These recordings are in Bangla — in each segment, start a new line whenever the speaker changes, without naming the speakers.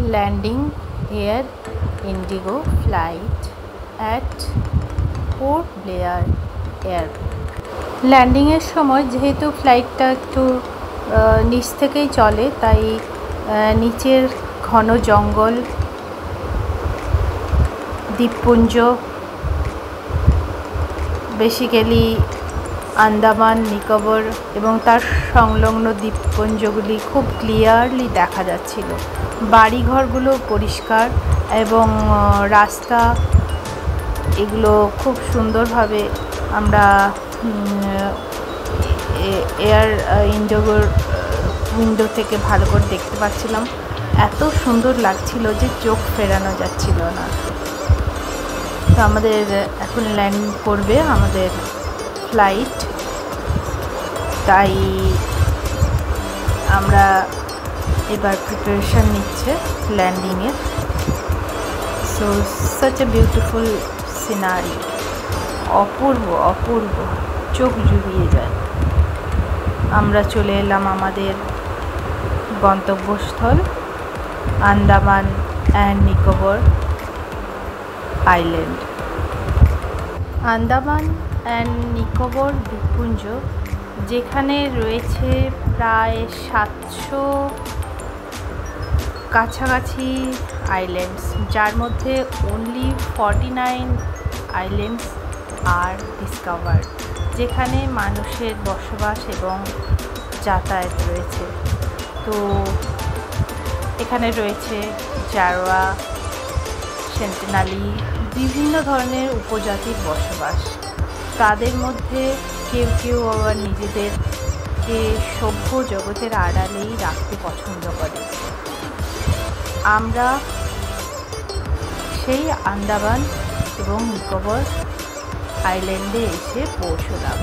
landing Air Indigo flight at Port Blair Airport. ল্যান্ডিংয়ের সময় যেহেতু ফ্লাইটটা একটু নিচ থেকেই চলে, তাই নিচের ঘন জঙ্গল, দ্বীপপুঞ্জ, বেসিক্যালি আন্দামান নিকোবর এবং তার সংলগ্ন দ্বীপপুঞ্জগুলি খুব ক্লিয়ারলি দেখা যাচ্ছিল। বাড়িঘরগুলো পরিষ্কার এবং রাস্তা এগুলো খুব সুন্দরভাবে আমরা এয়ার ইন্ডিগোর উইন্ডো থেকে ভালো করে দেখতে পাচ্ছিলাম। এত সুন্দর লাগছিল যে চোখ ফেরানো যাচ্ছিল না। তো আমাদের এখন ল্যান্ড করবে আমাদের ফ্লাইট, তাই আমরা এবার প্রিপারেশন নিচ্ছে ল্যান্ডিংয়ের। So such a beautiful scenery, অপূর্ব অপূর্ব, চোখ জুড়িয়ে যায়। আমরা চলে এলাম আমাদের গন্তব্যস্থল Andaman and Nicobar island. Andaman and Nicobar দ্বীপপুঞ্জ, যেখানে রয়েছে প্রায় 700 কাছাকাছি আইল্যান্ডস, যার মধ্যে অনলি 49 আইল্যান্ডস আর ডিসকভার্ড, যেখানে মানুষের বসবাস এবং যাতায়াত রয়েছে। তো এখানে রয়েছে জারোয়া, সেন্টিনালি, বিভিন্ন ধরনের উপজাতির বসবাস। তাদের মধ্যে কেউ কেউ আবার নিজেদেরকে সভ্য জগতের আড়ালেই রাখতে পছন্দ করে। আমরা সেই আন্দামান এবং নিকোবর আইল্যান্ডে এসে পৌঁছলাম।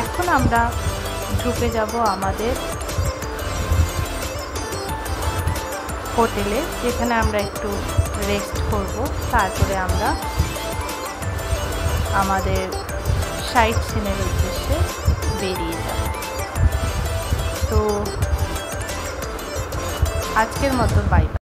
এখন আমরা ঢুকে যাব আমাদের হোটেলে, যেখানে আমরা একটু রেস্ট করব। তারপরে আমরা আমাদের সাইট সিনের উদ্দেশ্যে বেরিয়ে যাব। তো আজকের মতো বাই।